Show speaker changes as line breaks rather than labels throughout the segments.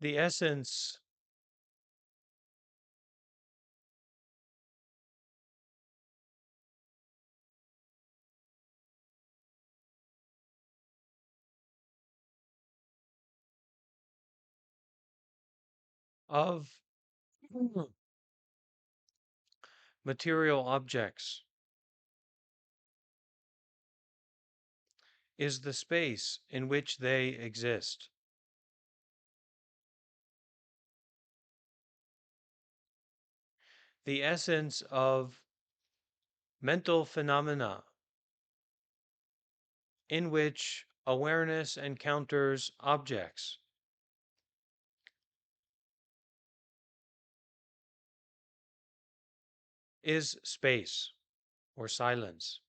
The essence of material objects is the space in which they exist. The essence of mental phenomena in which awareness encounters objects is space or silence.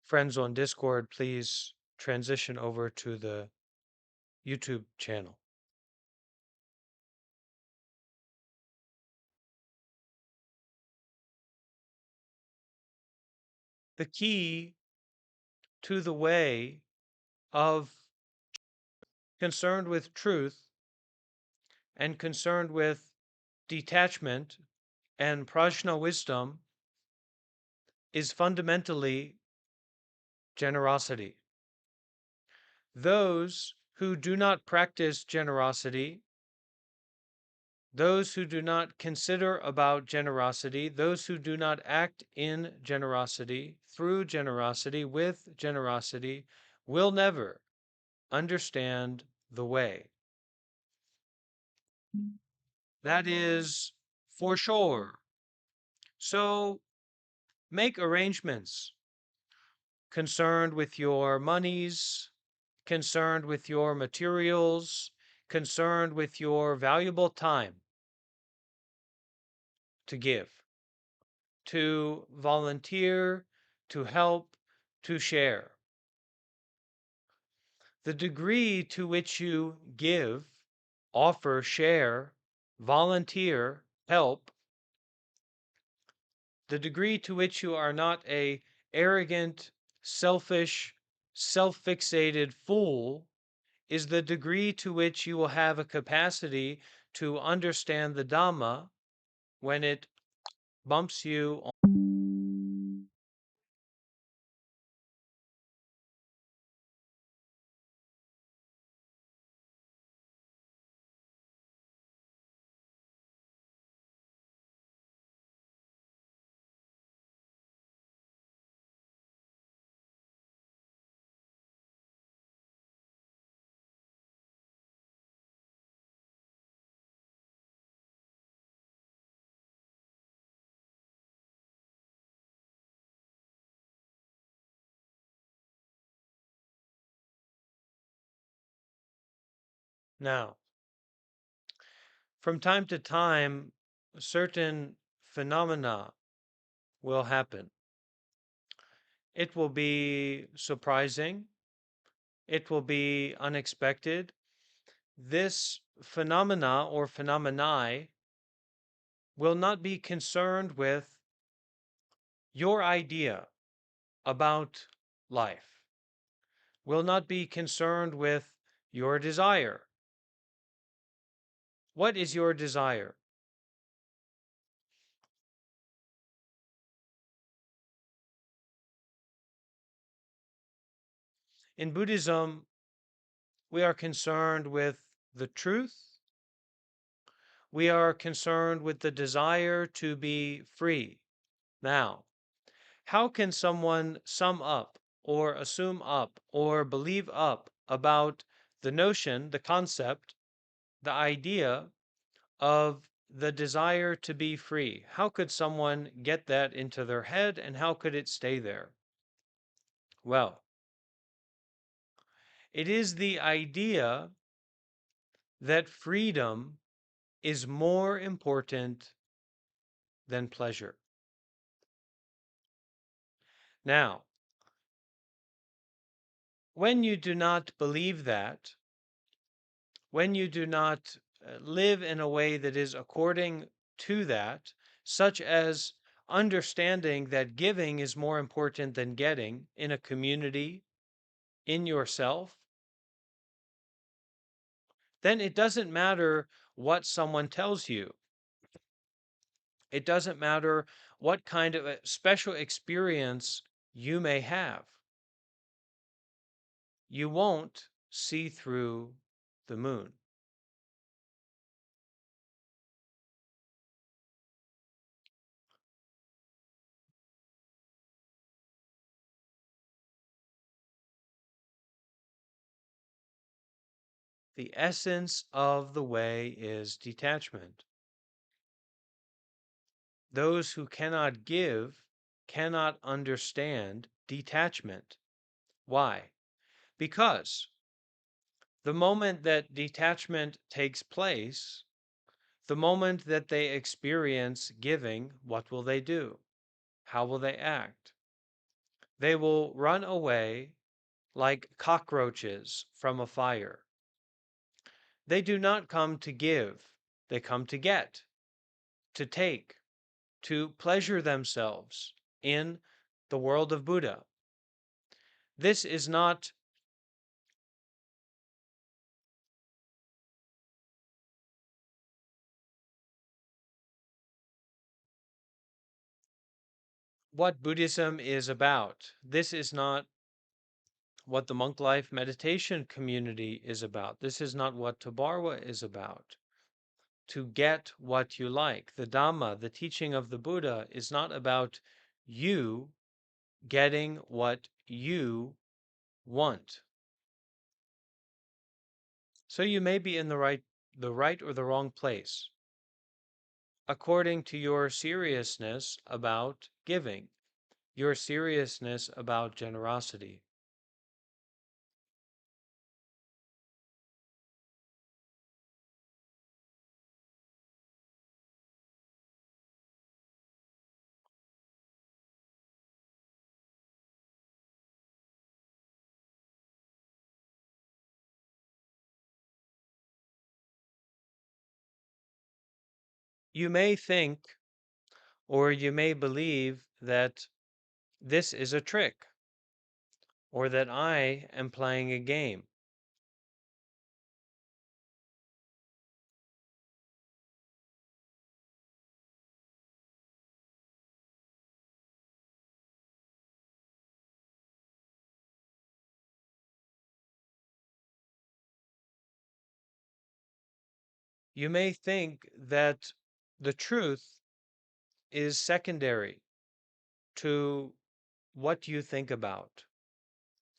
Friends on Discord, please transition over to the YouTube channel. The key to the way of concerned with truth and concerned with detachment and prajna wisdom is fundamentally generosity. Those who do not practice generosity, those who do not consider about generosity, those who do not act in generosity, through generosity, with generosity, will never understand the way. That is for sure. So make arrangements concerned with your monies, concerned with your materials, concerned with your valuable time to give, to volunteer, to help, to share. The degree to which you give, offer, share, volunteer, help, the degree to which you are not a arrogant, selfish, self-fixated fool is the degree to which you will have a capacity to understand the Dhamma when it bumps you on. Now, from time to time, certain phenomena will happen. It will be surprising. It will be unexpected. This phenomena or phenomena will not be concerned with your idea about life, will not be concerned with your desire. What is your desire? In Buddhism, we are concerned with the truth. We are concerned with the desire to be free. Now, how can someone sum up or assume up or believe up about the notion, the concept, the idea of the desire to be free? How could someone get that into their head and how could it stay there? Well, it is the idea that freedom is more important than pleasure. Now, when you do not believe that, when you do not live in a way that is according to that, such as understanding that giving is more important than getting in a community, in yourself, then it doesn't matter what someone tells you. It doesn't matter what kind of a special experience you may have. You won't see through the moon. The essence of the way is detachment. Those who cannot give cannot understand detachment. Why? Because the moment that detachment takes place, the moment that they experience giving, what will they do? How will they act? They will run away like cockroaches from a fire. They do not come to give, they come to get, to take, to pleasure themselves in the world of Buddha. This is not what Buddhism is about. This is not what the monk life meditation community is about. This is not what Tabarwa is about. To get what you like. The Dhamma, the teaching of the Buddha, is not about you getting what you want. So you may be in the right or the wrong place, according to your seriousness about giving, your seriousness about generosity. You may think or you may believe that this is a trick or that I am playing a game. You may think that the truth is secondary to what you think about,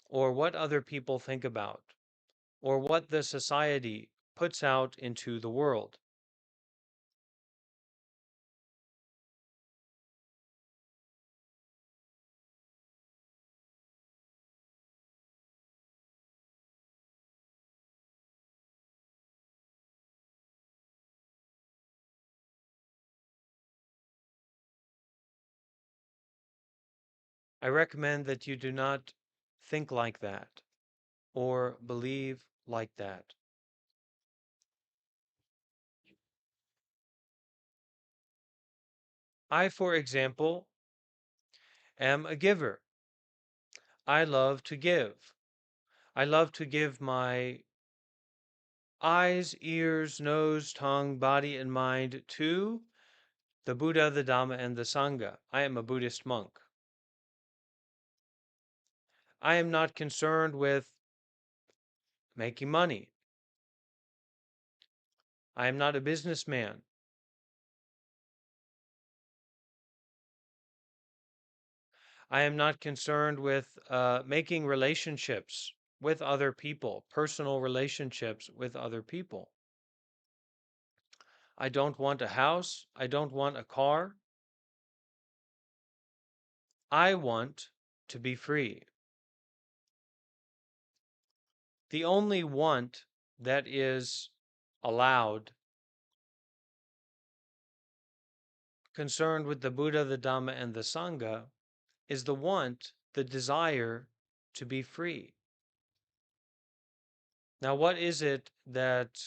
or what other people think about, or what the society puts out into the world. I recommend that you do not think like that or believe like that. I, for example, am a giver. I love to give. I love to give my eyes, ears, nose, tongue, body, and mind to the Buddha, the Dhamma, and the Sangha. I am a Buddhist monk. I am not concerned with making money. I am not a businessman. I am not concerned with making relationships with other people, personal relationships with other people. I don't want a house. I don't want a car. I want to be free. The only want that is allowed, concerned with the Buddha, the Dhamma, and the Sangha, is the want, the desire to be free. Now, what is it that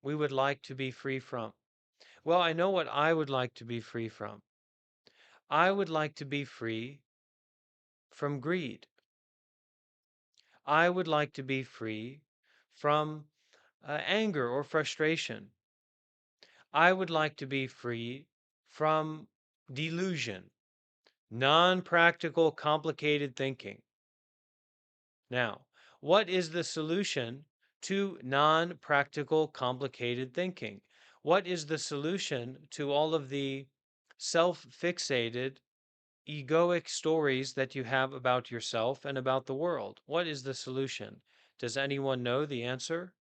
we would like to be free from? Well, I know what I would like to be free from. I would like to be free from greed. I would like to be free from anger or frustration. I would like to be free from delusion, non practical, complicated thinking. Now, what is the solution to non practical, complicated thinking? What is the solution to all of the self fixated, egoic stories that you have about yourself and about the world? What is the solution? Does anyone know the answer?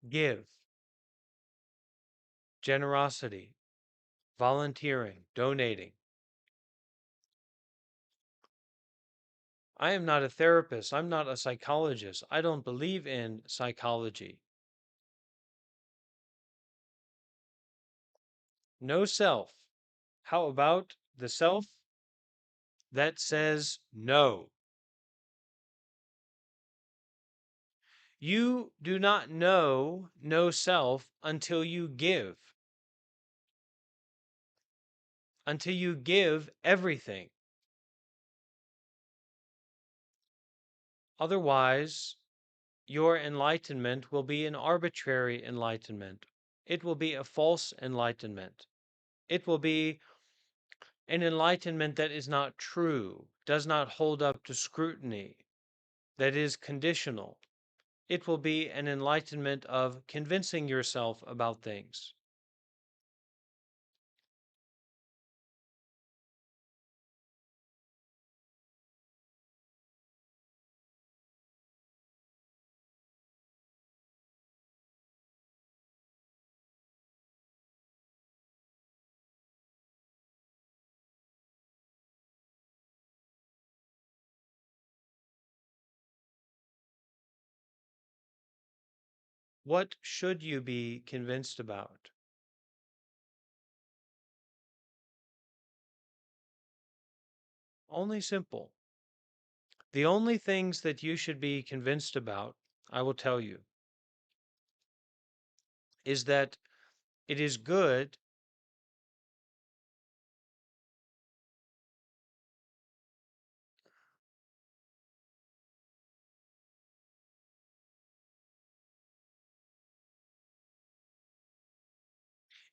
Give, generosity, volunteering, donating. I am not a therapist. I'm not a psychologist. I don't believe in psychology. No self. How about the self that says no? You do not know no self until you give everything. Otherwise, your enlightenment will be an arbitrary enlightenment. It will be a false enlightenment. It will be an enlightenment that is not true, does not hold up to scrutiny, that is conditional. It will be an enlightenment of convincing yourself about things. What should you be convinced about? Only simple. The only things that you should be convinced about, I will tell you, is that it is good,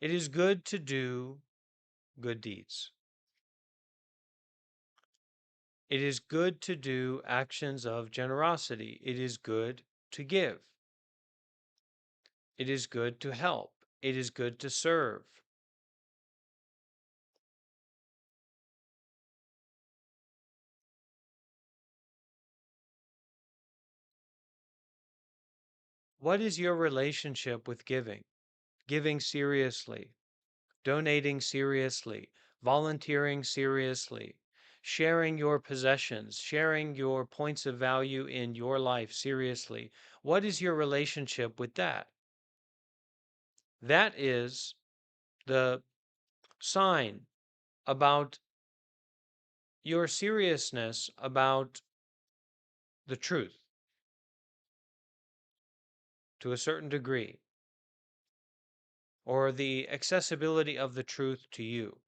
it is good to do good deeds. It is good to do actions of generosity. It is good to give. It is good to help. It is good to serve. What is your relationship with giving? Giving seriously, donating seriously, volunteering seriously, sharing your possessions, sharing your points of value in your life seriously. What is your relationship with that? That is the sign about your seriousness about the truth to a certain degree, or the accessibility of the truth to you.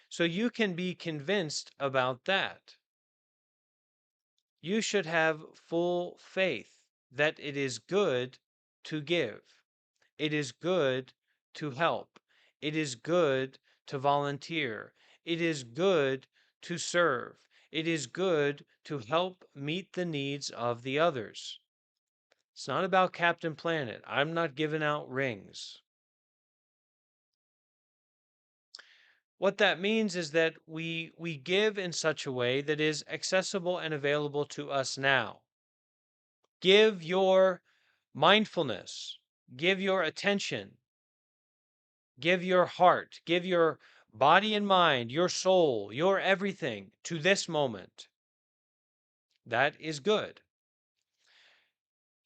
So you can be convinced about that. You should have full faith that it is good to give. It is good to help. It is good to volunteer. It is good to serve. It is good to help meet the needs of the others. It's not about Captain Planet. I'm not giving out rings. What that means is that we give in such a way that is accessible and available to us now. Give your mindfulness, give your attention, give your heart, give your body and mind, your soul, your everything to this moment. That is good.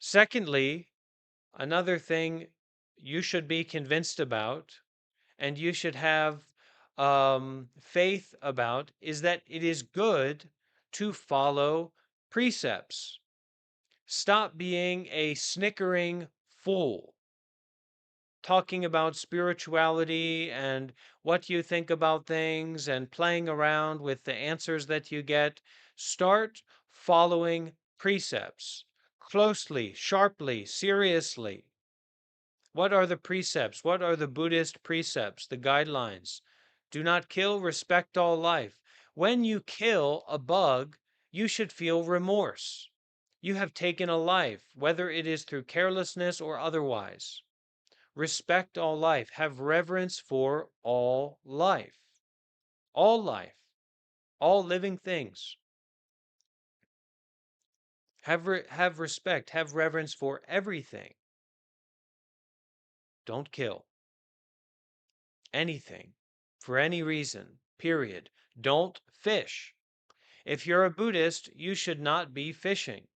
Secondly, Another thing you should be convinced about and you should have faith about is that it is good to follow precepts. Stop being a snickering fool, talking about spirituality and what you think about things and playing around with the answers that you get. Start following precepts closely, sharply, seriously. What are the precepts? What are the Buddhist precepts, the guidelines? Do not kill, respect all life. When you kill a bug, you should feel remorse. You have taken a life, whether it is through carelessness or otherwise. Respect all life. Have reverence for all life. All life. All living things. Have respect. Have reverence for everything. Don't kill anything for any reason, period. Don't fish. If you're a Buddhist, you should not be fishing.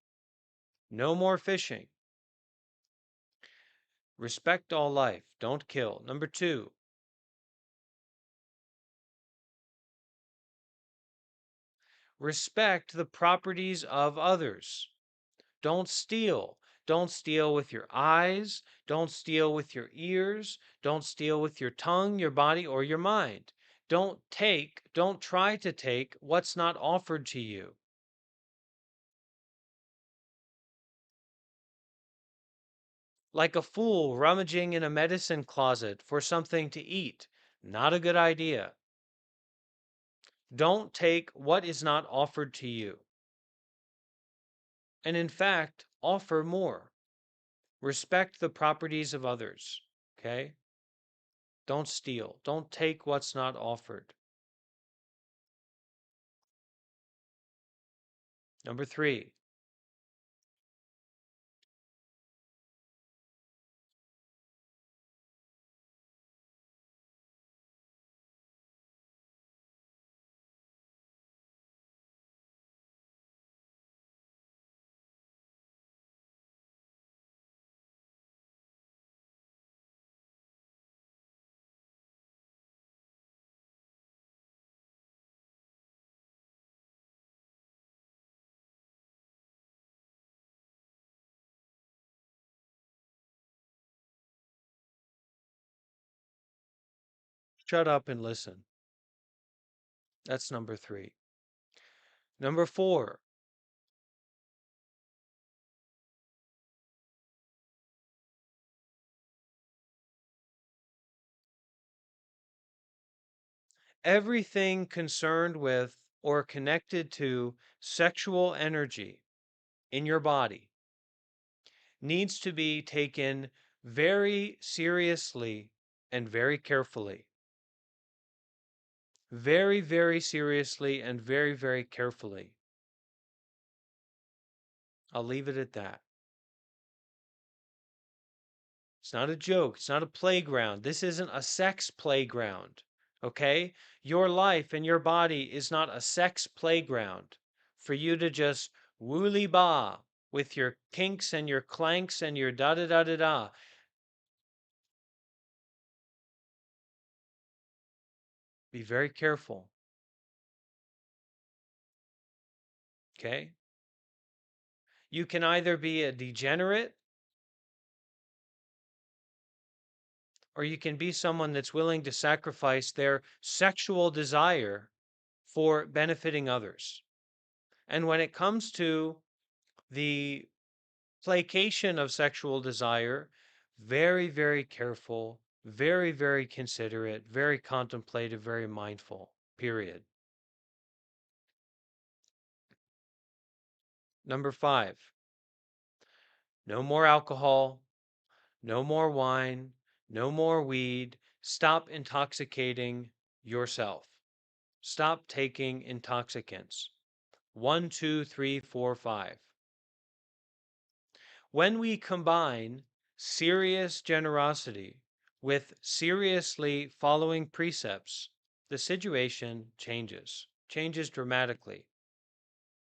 No more fishing. Respect all life. Don't kill. Number 2, respect the properties of others. Don't steal. Don't steal with your eyes. Don't steal with your ears. Don't steal with your tongue, your body, or your mind. Don't try to take what's not offered to you. Like a fool rummaging in a medicine closet for something to eat. Not a good idea. Don't take what is not offered to you. And in fact, offer more. Respect the properties of others. Okay? Don't steal. Don't take what's not offered. Number 3, shut up and listen. That's number 3. Number 4, everything concerned with or connected to sexual energy in your body needs to be taken very seriously and very carefully. Very, very seriously and very, very carefully. I'll leave it at that. It's not a joke. It's not a playground. This isn't a sex playground. Okay? Your life and your body is not a sex playground for you to just woolly ba with your kinks and your clanks and your da da da da da. Be very careful. Okay? You can either be a degenerate or you can be someone that's willing to sacrifice their sexual desire for benefiting others. And when it comes to the placation of sexual desire, very, very careful, very, very considerate, very contemplative, very mindful, period. Number 5, no more alcohol, no more wine, no more weed. Stop intoxicating yourself. Stop taking intoxicants. 1, 2, 3, 4, 5. When we combine serious generosity with seriously following precepts, the situation changes dramatically.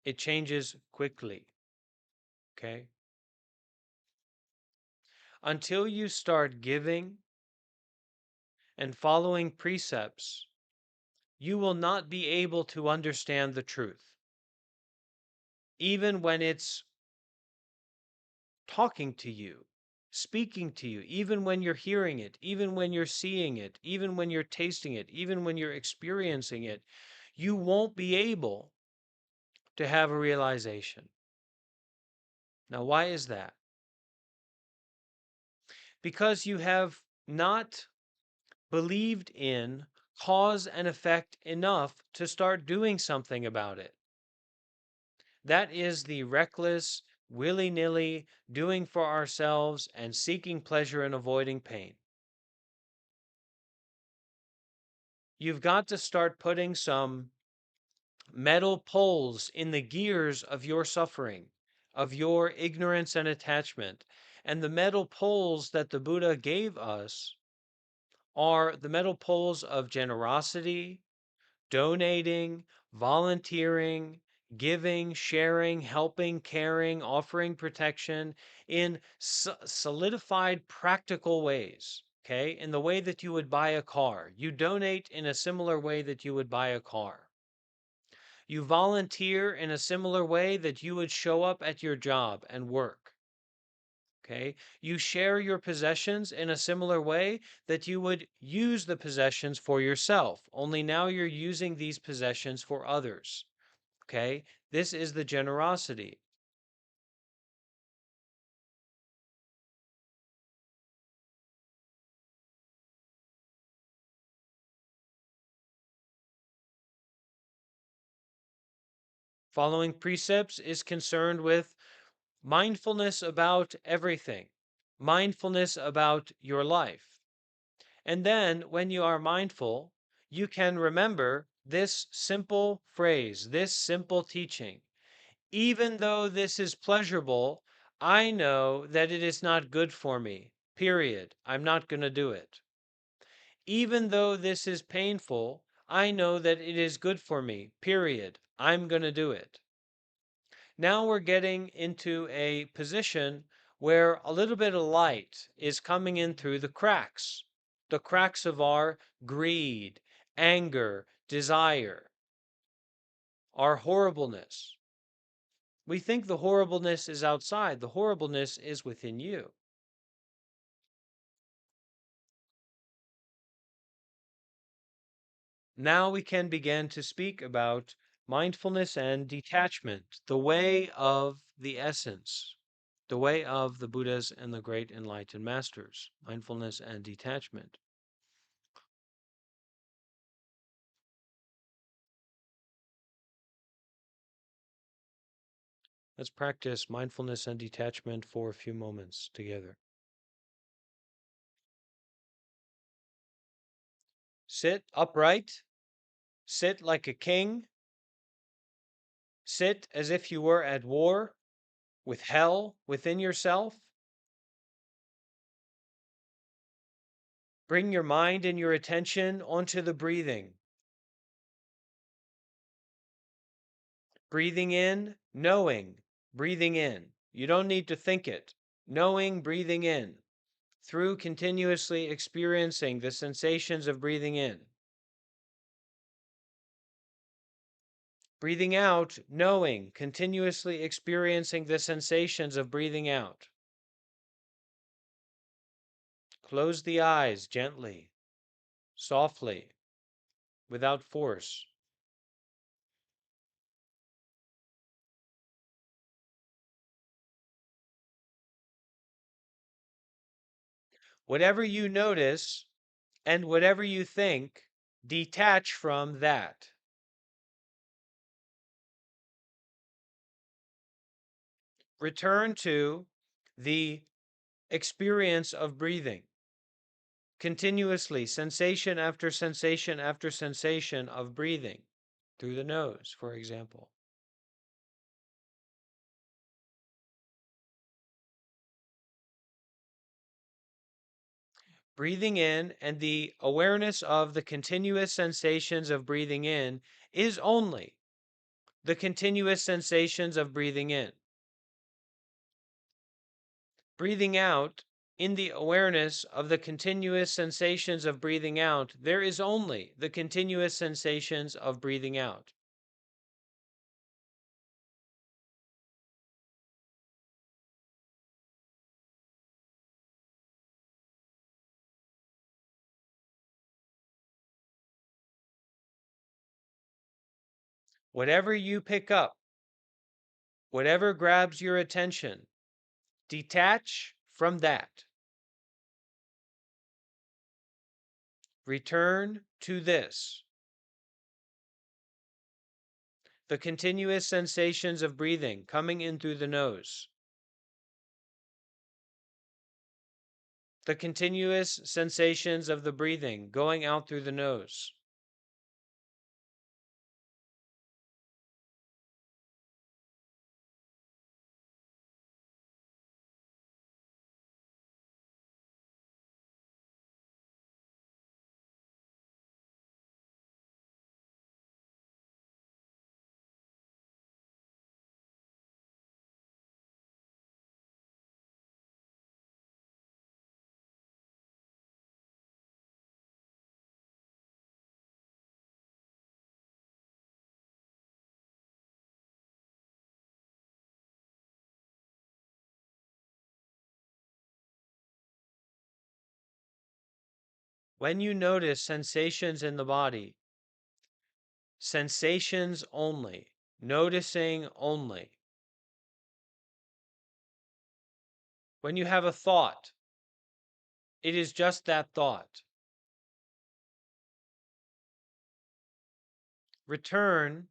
It changes quickly. Okay? Until you start giving and following precepts, you will not be able to understand the truth, even when it's talking to you, speaking to you, even when you're hearing it, even when you're seeing it, even when you're tasting it, even when you're experiencing it, you won't be able to have a realization. Now, why is that? Because you have not believed in cause and effect enough to start doing something about it. That is the reckless, willy nilly doing for ourselves and seeking pleasure and avoiding pain. You've got to start putting some metal poles in the gears of your suffering, of your ignorance and attachment. And the metal poles that the Buddha gave us are the metal poles of generosity, donating, volunteering, giving, sharing, helping, caring, offering protection in solidified, practical ways. Okay, in the way that you would buy a car, you donate in a similar way that you would buy a car. You volunteer in a similar way that you would show up at your job and work. Okay. You share your possessions in a similar way that you would use the possessions for yourself, only now you're using these possessions for others. Okay. This is the generosity. Following precepts is concerned with mindfulness about everything, mindfulness about your life. And then when you are mindful, you can remember this simple phrase, this simple teaching. Even though this is pleasurable, I know that it is not good for me. Period. I'm not going to do it. Even though this is painful, I know that it is good for me. Period. I'm going to do it. Now we're getting into a position where a little bit of light is coming in through the cracks of our greed, anger, desire, our horribleness. We think the horribleness is outside, the horribleness is within you. Now we can begin to speak about mindfulness and detachment, the way of the essence, the way of the Buddhas and the great enlightened masters, mindfulness and detachment. Let's practice mindfulness and detachment for a few moments together. Sit upright, sit like a king, sit as if you were at war with hell within yourself. Bring your mind and your attention onto the breathing. Breathing in, knowing, breathing in. You don't need to think it. Knowing, breathing in, through continuously experiencing the sensations of breathing in. Breathing out, knowing, continuously experiencing the sensations of breathing out. Close the eyes gently, softly, without force. Whatever you notice and whatever you think, detach from that. Return to the experience of breathing. Continuously, sensation after sensation after sensation of breathing through the nose, for example. Breathing in and the awareness of the continuous sensations of breathing in is only the continuous sensations of breathing in. Breathing out In the awareness of the continuous sensations of breathing out, there is only the continuous sensations of breathing out. Whatever you pick up, whatever grabs your attention, detach from that. Return to this. The continuous sensations of breathing coming in through the nose. The continuous sensations of the breathing going out through the nose. When you notice sensations in the body, sensations only, noticing only. When you have a thought, it is just that thought. Return,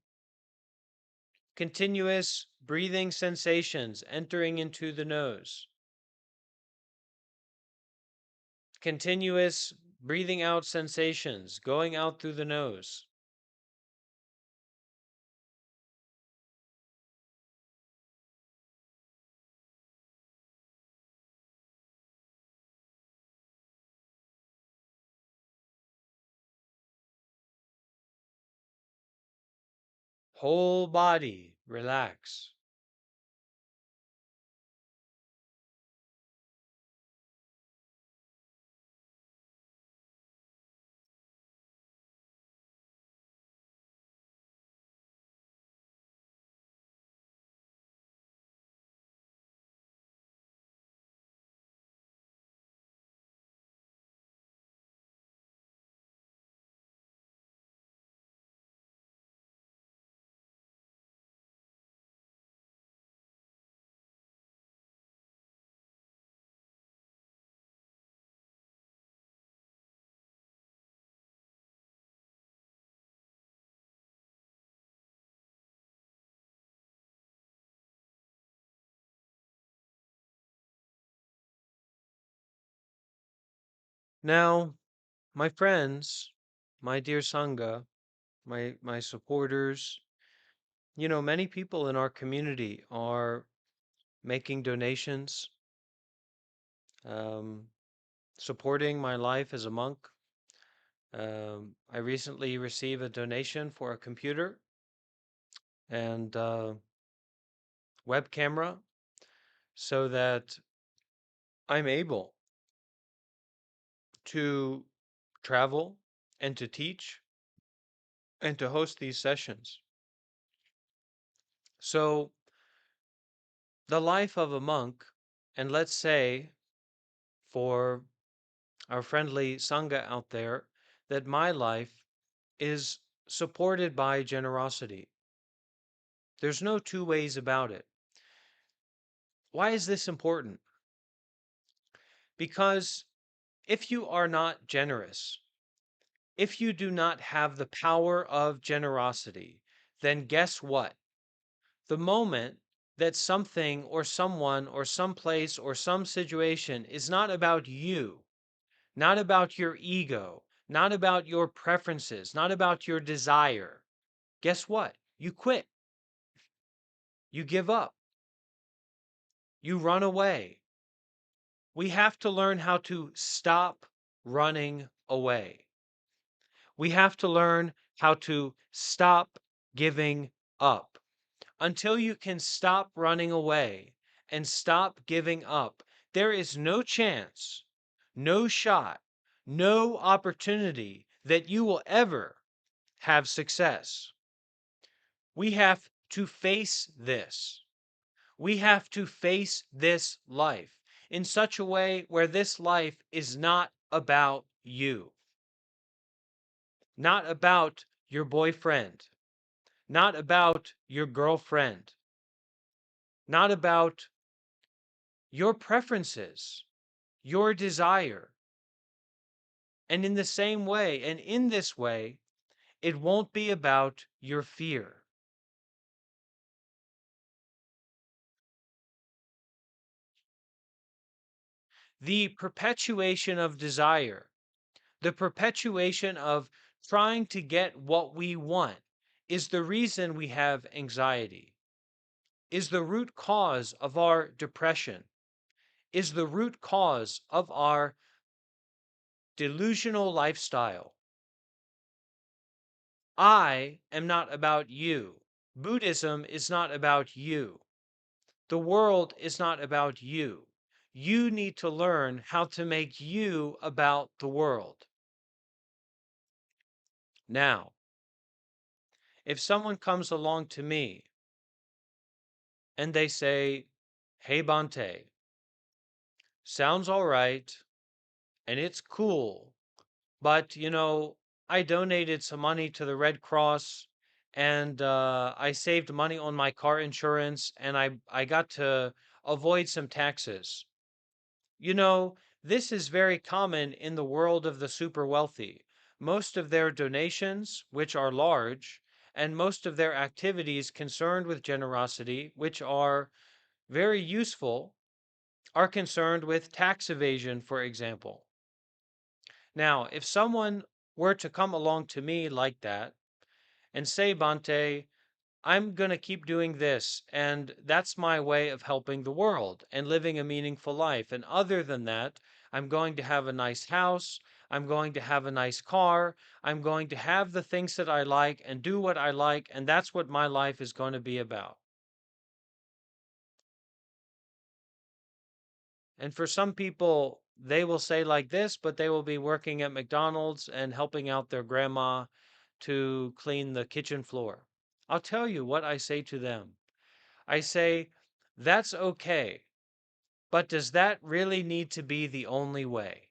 continuous breathing sensations entering into the nose. Continuous breathing out sensations going out through the nose. Whole body relax. Now, my friends, my dear Sangha, my supporters, many people in our community are making donations, um, supporting my life as a monk. I recently received a donation for a computer and web camera so that I'm able to travel and to teach and to host these sessions. So, the life of a monk, and let's say for our friendly Sangha out there, that my life is supported by generosity. There's no two ways about it. Why is this important? Because if you are not generous, if you do not have the power of generosity, then guess what? The moment that something or someone or some place or some situation is not about you, not about your ego, not about your preferences, not about your desire, guess what? You quit. You give up. You run away. We have to learn how to stop running away. We have to learn how to stop giving up. Until you can stop running away and stop giving up, there is no chance, no shot, no opportunity that you will ever have success. We have to face this. We have to face this life in such a way where this life is not about you, not about your boyfriend, not about your girlfriend, not about your preferences, your desire. And in the same way, and in this way, it won't be about your fear. The perpetuation of desire, the perpetuation of trying to get what we want, is the reason we have anxiety, is the root cause of our depression, is the root cause of our delusional lifestyle. I am not about you. Buddhism is not about you. The world is not about you. You need to learn how to make you about the world. Now, if someone comes along to me and they say, "Hey, Bante, sounds all right and it's cool, but I donated some money to the Red Cross and I saved money on my car insurance and I got to avoid some taxes." You know, this is very common in the world of the super wealthy. Most of their donations, which are large, and most of their activities concerned with generosity, which are very useful, are concerned with tax evasion, for example. Now, if someone were to come along to me like that and say, "Bante, I'm going to keep doing this, and that's my way of helping the world and living a meaningful life. And other than that, I'm going to have a nice house, I'm going to have a nice car, I'm going to have the things that I like and do what I like, and that's what my life is going to be about." And for some people, they will say like this, but they will be working at McDonald's and helping out their grandma to clean the kitchen floor. I'll tell you what I say to them. I say, "That's okay, but does that really need to be the only way?"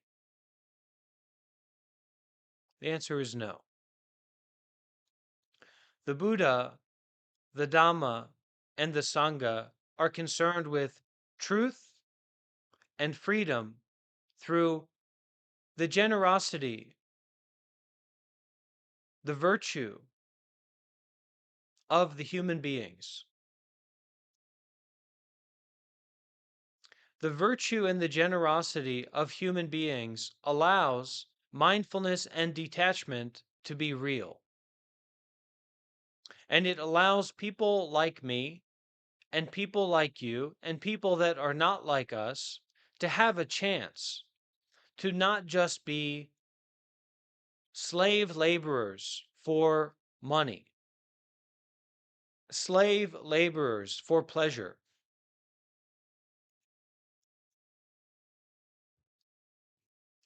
The answer is no. The Buddha, the Dhamma, and the Sangha are concerned with truth and freedom through the generosity, the virtue of the human beings. The virtue and the generosity of human beings allows mindfulness and detachment to be real. And it allows people like me and people like you and people that are not like us to have a chance to not just be slave laborers for money, slave laborers for pleasure.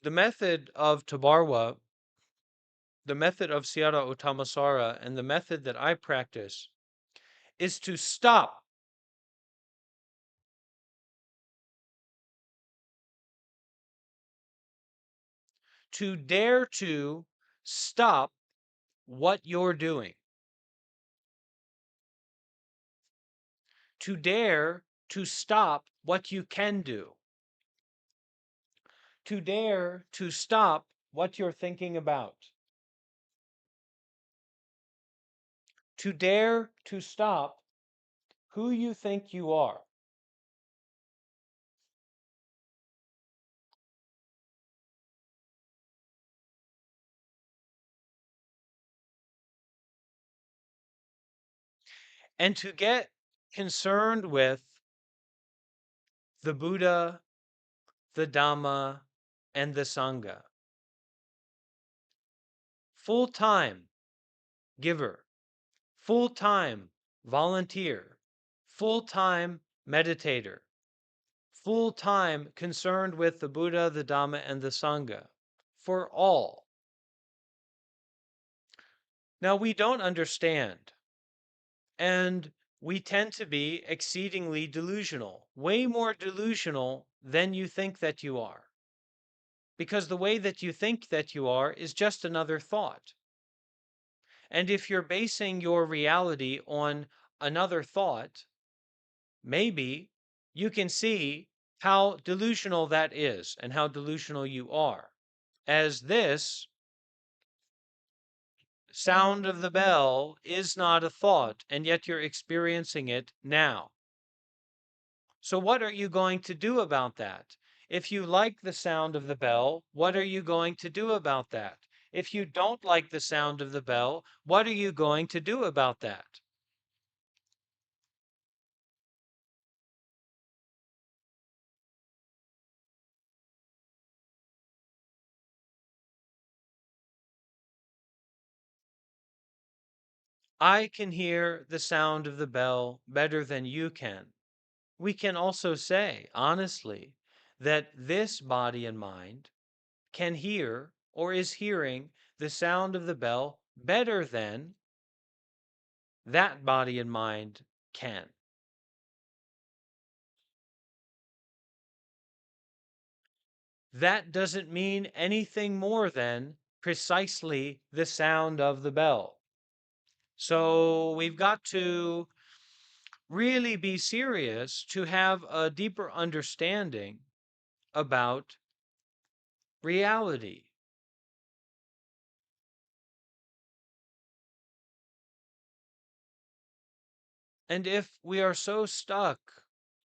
The method of Tabarwa, the method of Siara Otamasara, and the method that I practice is to stop, to dare to stop what you're doing, to dare to stop what you can do, to dare to stop what you're thinking about, to dare to stop who you think you are. And to get concerned with the Buddha, the Dhamma, and the Sangha. Full time giver, full time volunteer, full time meditator, full time concerned with the Buddha, the Dhamma, and the Sangha for all. Now, we don't understand, and we tend to be exceedingly delusional, way more delusional than you think that you are. Because the way that you think that you are is just another thought. And if you're basing your reality on another thought, maybe you can see how delusional that is and how delusional you are. As this sound of the bell is not a thought, and yet you're experiencing it now. So, what are you going to do about that? If you like the sound of the bell, what are you going to do about that? If you don't like the sound of the bell, what are you going to do about that? I can hear the sound of the bell better than you can. We can also say, honestly, that this body and mind can hear or is hearing the sound of the bell better than that body and mind can. That doesn't mean anything more than precisely the sound of the bell. So we've got to really be serious to have a deeper understanding about reality. And if we are so stuck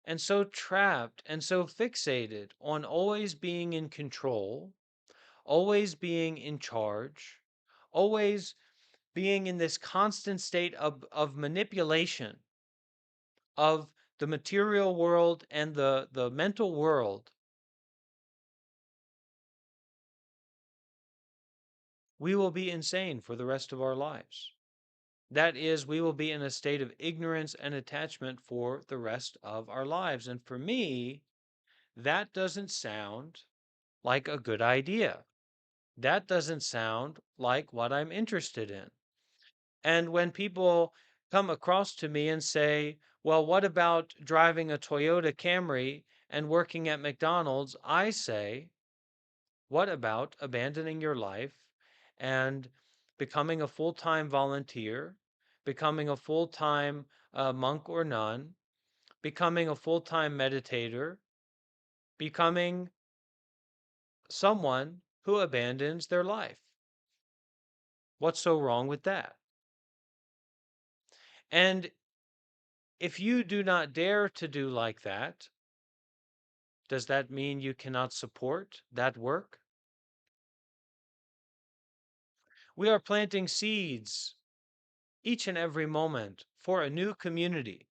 and so trapped and so fixated on always being in control, always being in charge, always being in this constant state of manipulation of the material world and the mental world, we will be insane for the rest of our lives. That is, we will be in a state of ignorance and attachment for the rest of our lives. And for me, that doesn't sound like a good idea. That doesn't sound like what I'm interested in. And when people come across to me and say, well, what about driving a Toyota Camry and working at McDonald's? I say, what about abandoning your life and becoming a full time volunteer, becoming a full time monk or nun, becoming a full time meditator, becoming someone who abandons their life? What's so wrong with that? And if you do not dare to do like that, does that mean you cannot support that work? We are planting seeds each and every moment for a new community.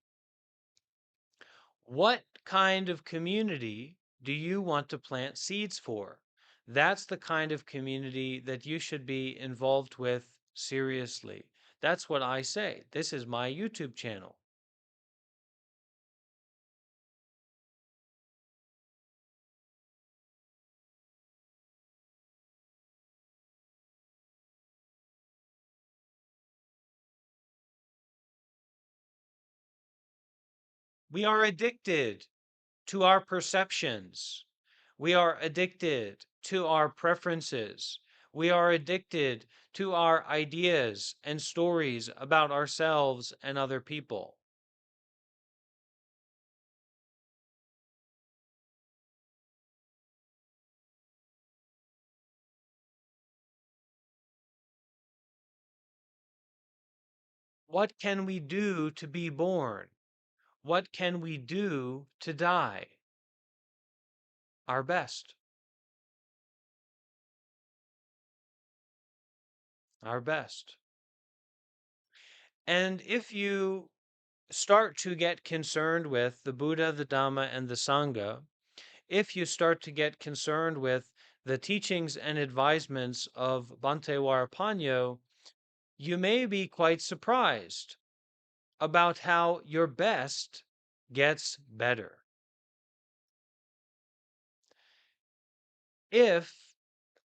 What kind of community do you want to plant seeds for? That's the kind of community that you should be involved with seriously. That's what I say. This is my YouTube channel. We are addicted to our perceptions. We are addicted to our preferences. We are addicted to our ideas and stories about ourselves and other people. What can we do to be born? What can we do to die? Our best. Our best. And if you start to get concerned with the Buddha, the Dhamma, and the Sangha, if you start to get concerned with the teachings and advisements of Bhante Varapanyo, you may be quite surprised about how your best gets better. If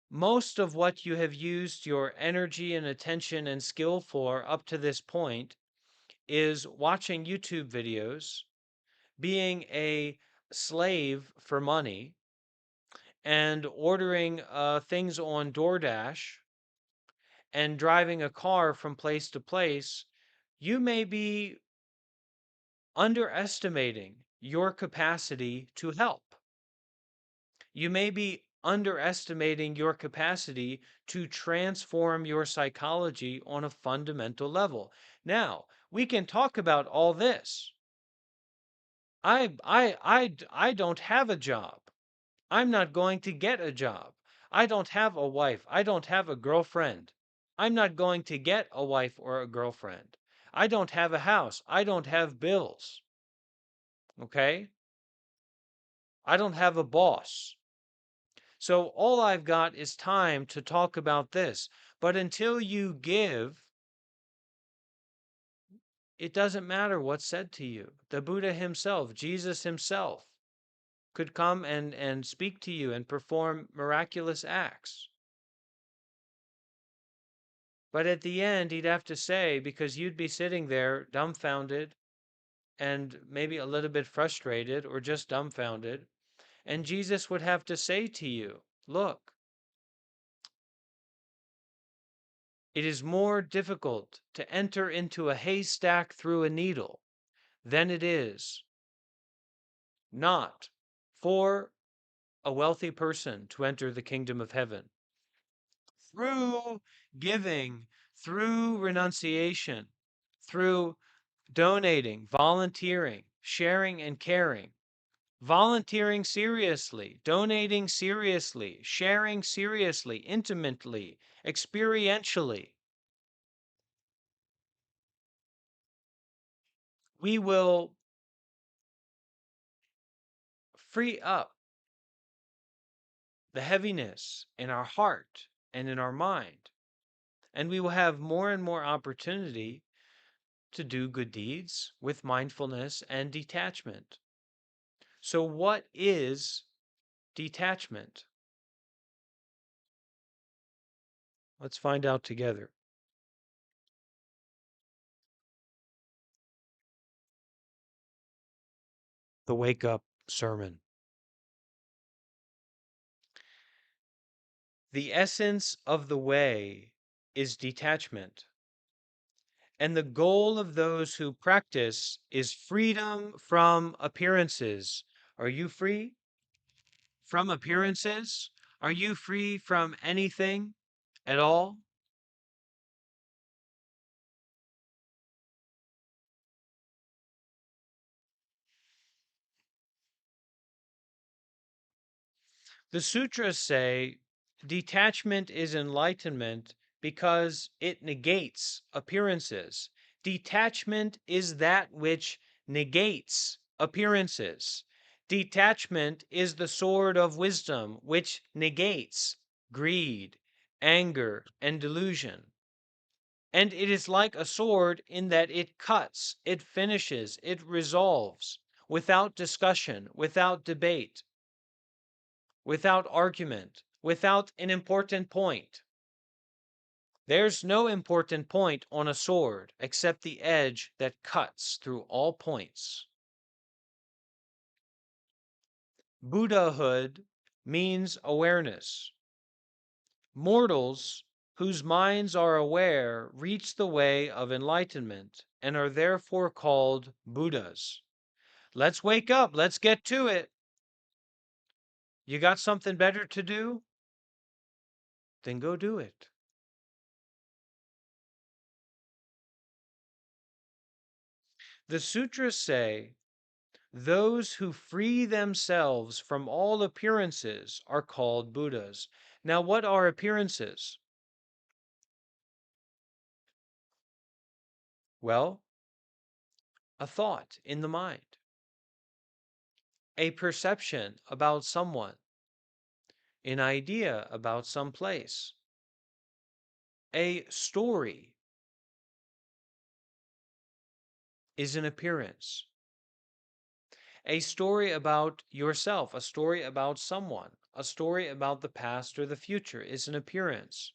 most of what you have used your energy and attention and skill for up to this point is watching YouTube videos, being a slave for money, and ordering things on DoorDash and driving a car from place to place, you may be underestimating your capacity to help. You may be underestimating your capacity to transform your psychology on a fundamental level. Now, we can talk about all this. I don't have a job. I'm not going to get a job. I don't have a wife. I don't have a girlfriend. I'm not going to get a wife or a girlfriend. I don't have a house. I don't have bills. Okay? I don't have a boss. So all I've got is time to talk about this. But until you give, it doesn't matter what's said to you. The Buddha himself, Jesus himself, could come and speak to you and perform miraculous acts. But at the end, he'd have to say, because you'd be sitting there dumbfounded and maybe a little bit frustrated or just dumbfounded, and Jesus would have to say to you, look, it is more difficult to enter into a haystack through a needle than it is not for a wealthy person to enter the kingdom of heaven. Through giving, through renunciation, through donating, volunteering, sharing, and caring, volunteering seriously, donating seriously, sharing seriously, intimately, experientially, we will free up the heaviness in our heart and in our mind. And we will have more and more opportunity to do good deeds with mindfulness and detachment. So, what is detachment? Let's find out together. The Wake Up Sermon. The essence of the way is detachment. And the goal of those who practice is freedom from appearances. Are you free from appearances? Are you free from anything at all? The sutras say detachment is enlightenment because it negates appearances. Detachment is that which negates appearances. Detachment is the sword of wisdom which negates greed, anger, and delusion. And it is like a sword in that it cuts, it finishes, it resolves without discussion, without debate, without argument, without an important point. There's no important point on a sword except the edge that cuts through all points. Buddhahood means awareness. Mortals whose minds are aware reach the way of enlightenment and are therefore called Buddhas. Let's wake up. Let's get to it. You got something better to do? Then go do it. The sutras say those who free themselves from all appearances are called Buddhas. Now, what are appearances? Well, a thought in the mind, a perception about someone, an idea about some place, a story is an appearance. A story about yourself, a story about someone, a story about the past or the future is an appearance.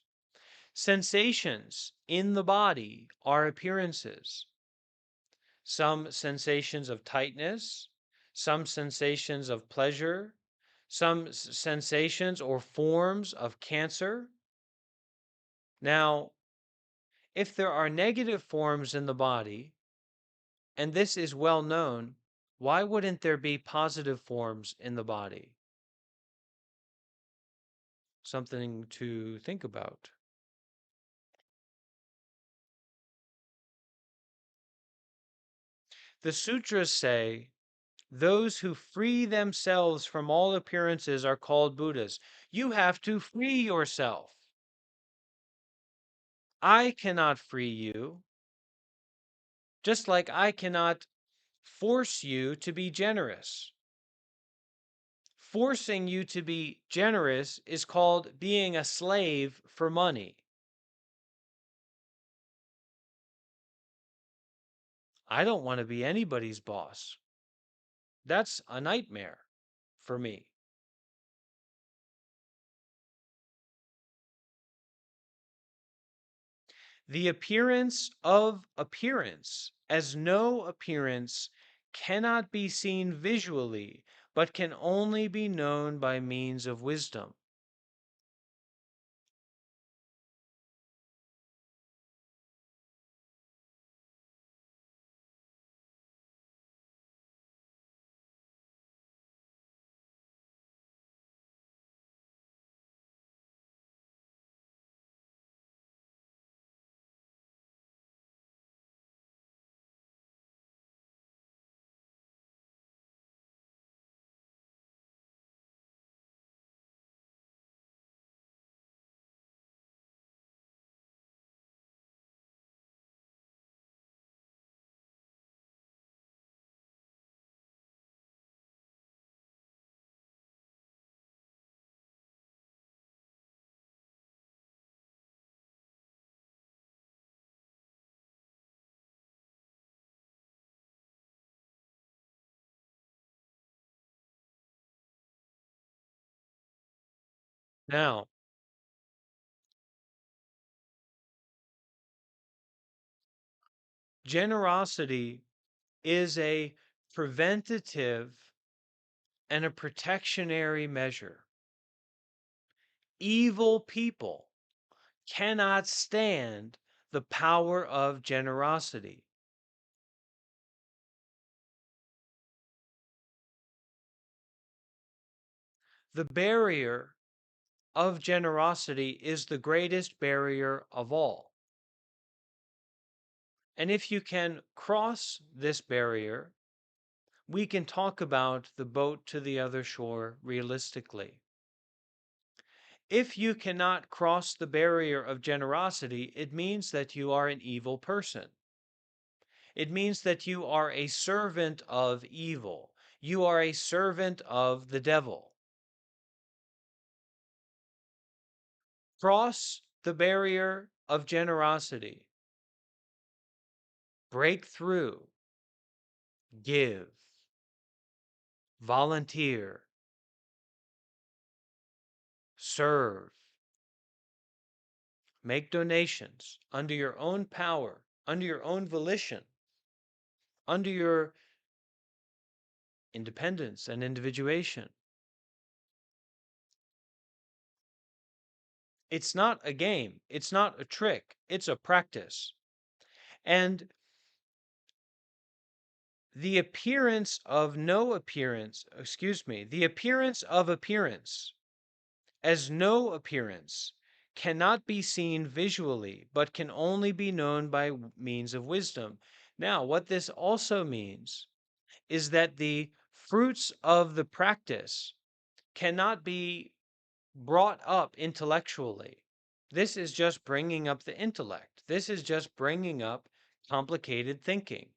Sensations in the body are appearances. Some sensations of tightness, some sensations of pleasure, some sensations or forms of cancer. Now, if there are negative forms in the body, and this is well known, why wouldn't there be positive forms in the body? Something to think about. The sutras say those who free themselves from all appearances are called Buddhas. You have to free yourself. I cannot free you, just like I cannot force you to be generous. Forcing you to be generous is called being a slave for money. I don't want to be anybody's boss. That's a nightmare for me. The appearance of appearance, as no appearance, cannot be seen visually, but can only be known by means of wisdom. Now, generosity is a preventative and a protectionary measure. Evil people cannot stand the power of generosity. The barrier of generosity is the greatest barrier of all. And if you can cross this barrier, we can talk about the boat to the other shore realistically. If you cannot cross the barrier of generosity, it means that you are an evil person. It means that you are a servant of evil. You are a servant of the devil. Cross the barrier of generosity. Break through. Give. Volunteer. Serve. Make donations under your own power, under your own volition, under your independence and individuation. It's not a game, it's not a trick, it's a practice. And the appearance of no appearance, excuse me, the appearance of appearance as no appearance cannot be seen visually, but can only be known by means of wisdom. Now, what this also means is that the fruits of the practice cannot be brought up intellectually. This is just bringing up the intellect. This is just bringing up complicated thinking,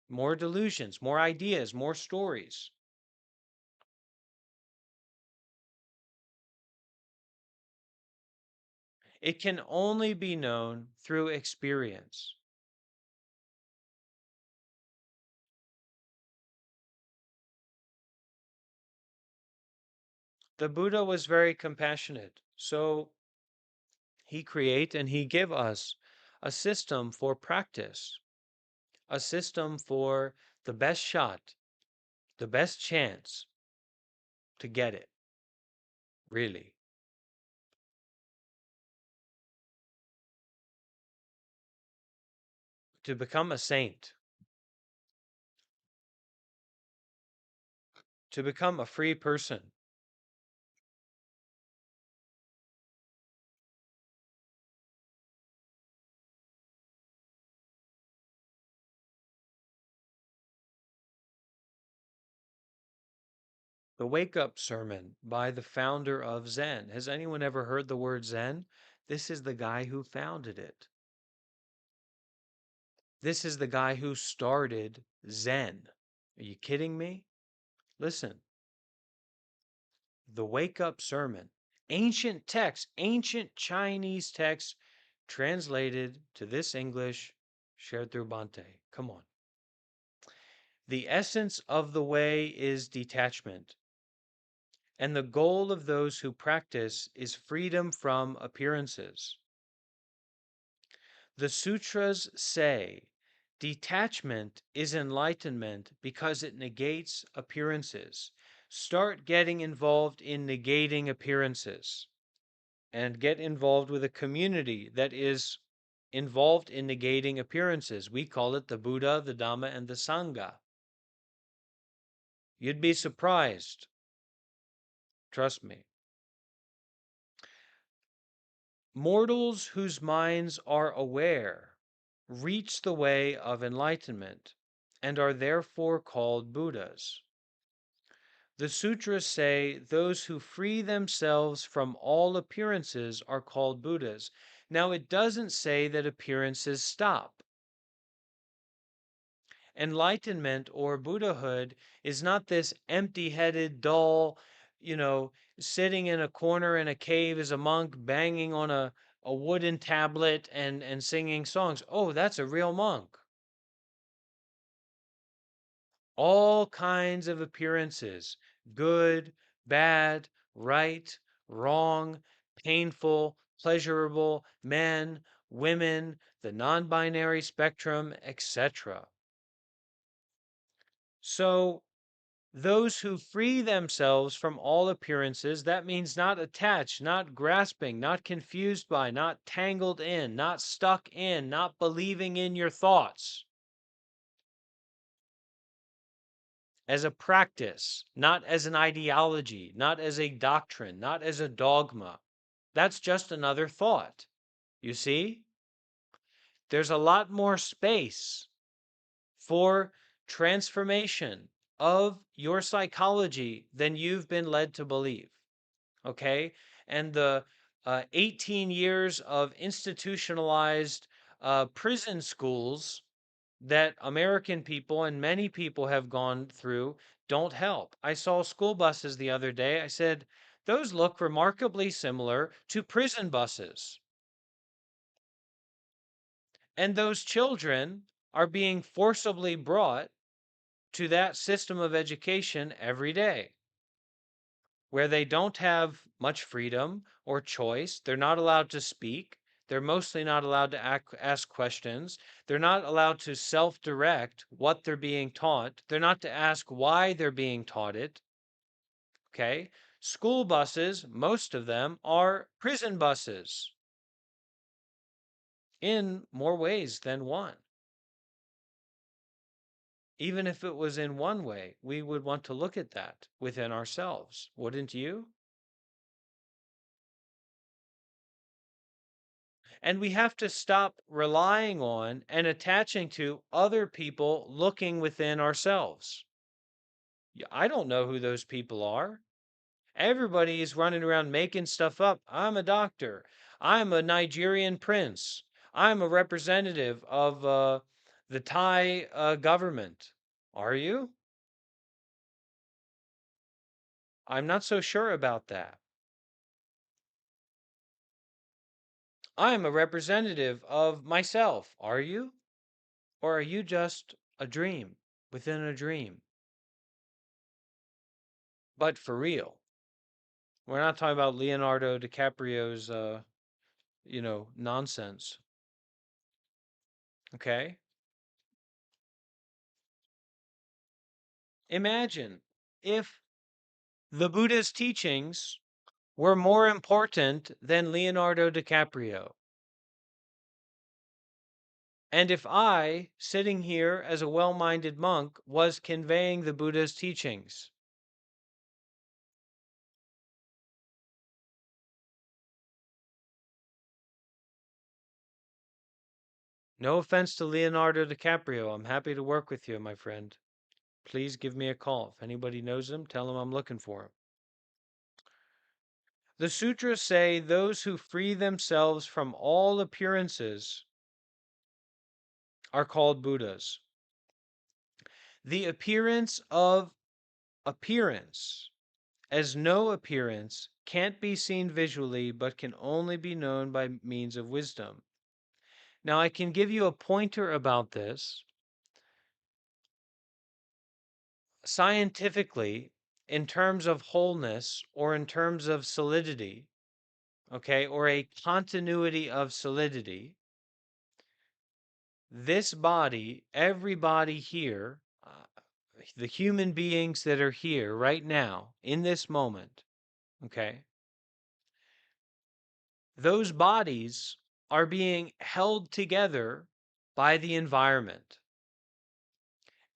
more delusions, more ideas, more stories. It can only be known through experience. The Buddha was very compassionate. So he create and he give us a system for practice, a system for the best shot, the best chance to get it, really, to become a saint, to become a free person. The Wake Up Sermon by the founder of Zen. Has anyone ever heard the word Zen? This is the guy who founded it. This is the guy who started Zen. Are you kidding me? Listen, the Wake Up Sermon, ancient text, ancient Chinese text, translated to this English, shared through Bante. Come on. The essence of the way is detachment, and the goal of those who practice is freedom from appearances. The sutras say detachment is enlightenment because it negates appearances. Start getting involved in negating appearances and get involved with a community that is involved in negating appearances. We call it the Buddha, the Dhamma, and the Sangha. You'd be surprised. Trust me. Mortals whose minds are aware reach the way of enlightenment and are therefore called Buddhas. The sutras say those who free themselves from all appearances are called Buddhas. Now, it doesn't say that appearances stop. Enlightenment or Buddhahood is not this empty headed, dull, you know, sitting in a corner in a cave as a monk, banging on a wooden tablet and singing songs. Oh, that's a real monk. All kinds of appearances, good, bad, right, wrong, painful, pleasurable, men, women, the non binary spectrum, etc. So, those who free themselves from all appearances, that means not attached, not grasping, not confused by, not tangled in, not stuck in, not believing in your thoughts as a practice, not as an ideology, not as a doctrine, not as a dogma. That's just another thought. You see? There's a lot more space for transformation of your psychology than you've been led to believe. Okay? And the 18 years of institutionalized prison schools that American people and many people have gone through don't help. I saw school buses the other day. I said, those look remarkably similar to prison buses. And those children are being forcibly brought to that system of education every day, where they don't have much freedom or choice. They're not allowed to speak. They're mostly not allowed to ask questions. They're not allowed to self direct what they're being taught. They're not to ask why they're being taught it. Okay? School buses, most of them, are prison buses in more ways than one. Even if it was in one way, we would want to look at that within ourselves, wouldn't you? And we have to stop relying on and attaching to other people looking within ourselves. I don't know who those people are. Everybody is running around making stuff up. I'm a doctor. I'm a Nigerian prince. I'm a representative of the Thai government. Are you? I'm not so sure about that. I'm a representative of myself. Are you? Or are you just a dream within a dream? But for real. We're not talking about Leonardo DiCaprio's, nonsense. Okay? Imagine if the Buddha's teachings were more important than Leonardo DiCaprio. And if I, sitting here as a well minded monk, was conveying the Buddha's teachings. No offense to Leonardo DiCaprio. I'm happy to work with you, my friend. Please give me a call. If anybody knows him, tell him I'm looking for him. The sutras say those who free themselves from all appearances are called Buddhas. The appearance of appearance as no appearance can't be seen visually but can only be known by means of wisdom. Now, I can give you a pointer about this. Scientifically, in terms of wholeness or in terms of solidity, okay, or a continuity of solidity, this body, everybody here, the human beings that are here right now in this moment, okay, those bodies are being held together by the environment.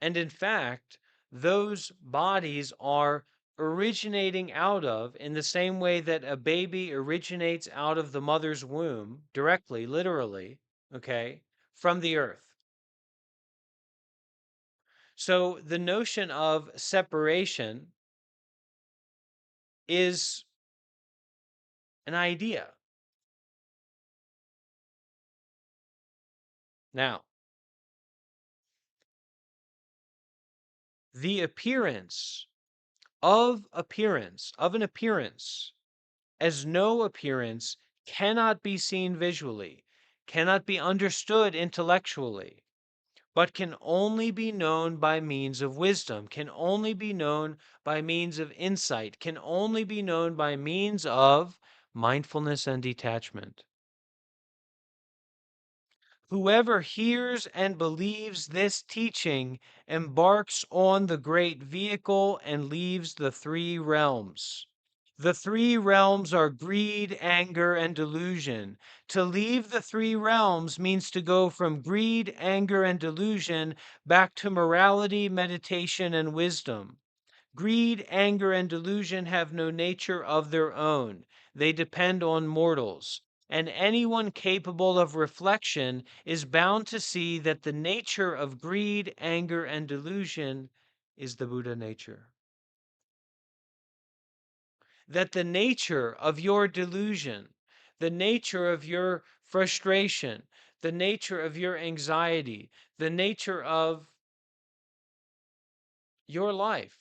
And in fact, those bodies are originating out of, in the same way that a baby originates out of the mother's womb, directly, literally, okay, from the earth. So the notion of separation is an idea. Now, the appearance of an appearance as no appearance cannot be seen visually, cannot be understood intellectually, but can only be known by means of wisdom, can only be known by means of insight, can only be known by means of mindfulness and detachment. Whoever hears and believes this teaching embarks on the great vehicle and leaves the three realms. The three realms are greed, anger, and delusion. To leave the three realms means to go from greed, anger, and delusion back to morality, meditation, and wisdom. Greed, anger, and delusion have no nature of their own. They depend on mortals. And anyone capable of reflection is bound to see that the nature of greed, anger, and delusion is the Buddha nature. That the nature of your delusion, the nature of your frustration, the nature of your anxiety, the nature of your life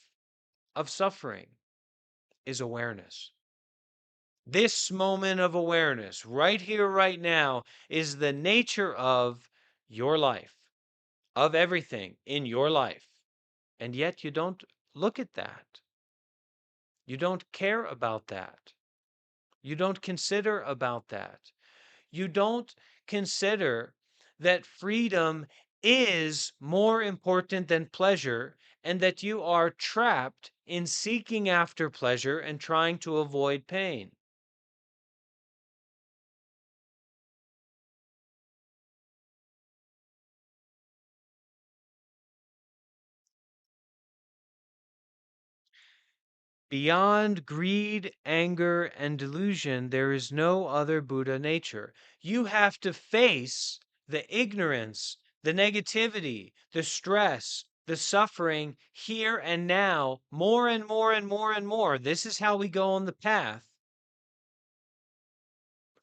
of suffering is awareness. This moment of awareness, right here, right now, is the nature of your life, of everything in your life. And yet you don't look at that. You don't care about that. You don't consider about that. You don't consider that freedom is more important than pleasure and that you are trapped in seeking after pleasure and trying to avoid pain. Beyond greed, anger, and delusion, there is no other Buddha nature. You have to face the ignorance, the negativity, the stress, the suffering here and now, more and more and more and more. This is how we go on the path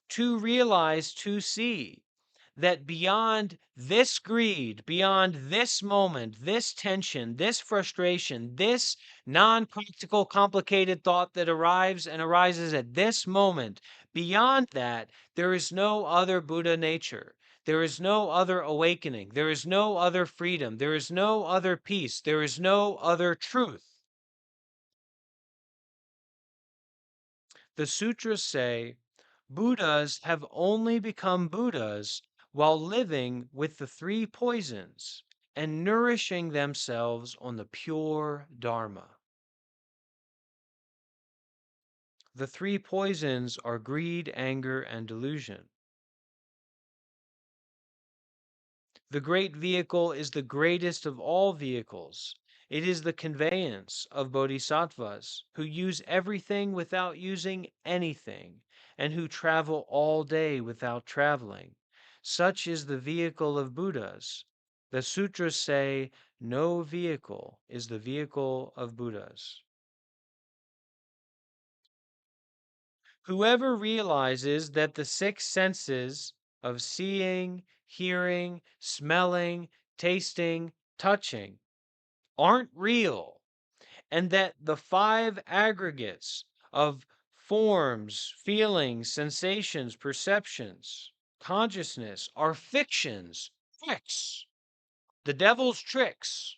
to realize, to see that beyond this greed, beyond this moment, this tension, this frustration, this non practical, complicated thought that arrives and arises at this moment, beyond that, there is no other Buddha nature. There is no other awakening. There is no other freedom. There is no other peace. There is no other truth. The sutras say Buddhas have only become Buddhas while living with the three poisons and nourishing themselves on the pure Dharma. The three poisons are greed, anger, and delusion. The great vehicle is the greatest of all vehicles. It is the conveyance of bodhisattvas who use everything without using anything and who travel all day without traveling. Such is the vehicle of Buddhas. The sutras say no vehicle is the vehicle of Buddhas. Whoever realizes that the six senses of seeing, hearing, smelling, tasting, touching aren't real, and that the five aggregates of forms, feelings, sensations, perceptions, consciousness are fictions, tricks, the devil's tricks,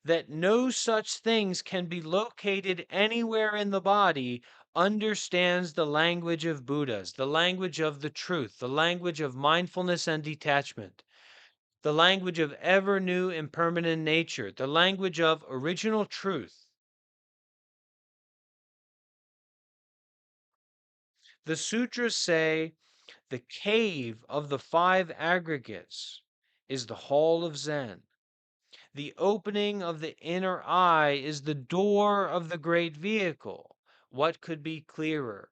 that no such things can be located anywhere in the body, understands the language of Buddhas, the language of the truth, the language of mindfulness and detachment, the language of ever new impermanent nature, the language of original truth. The sutras say the cave of the five aggregates is the hall of Zen. The opening of the inner eye is the door of the great vehicle. What could be clearer?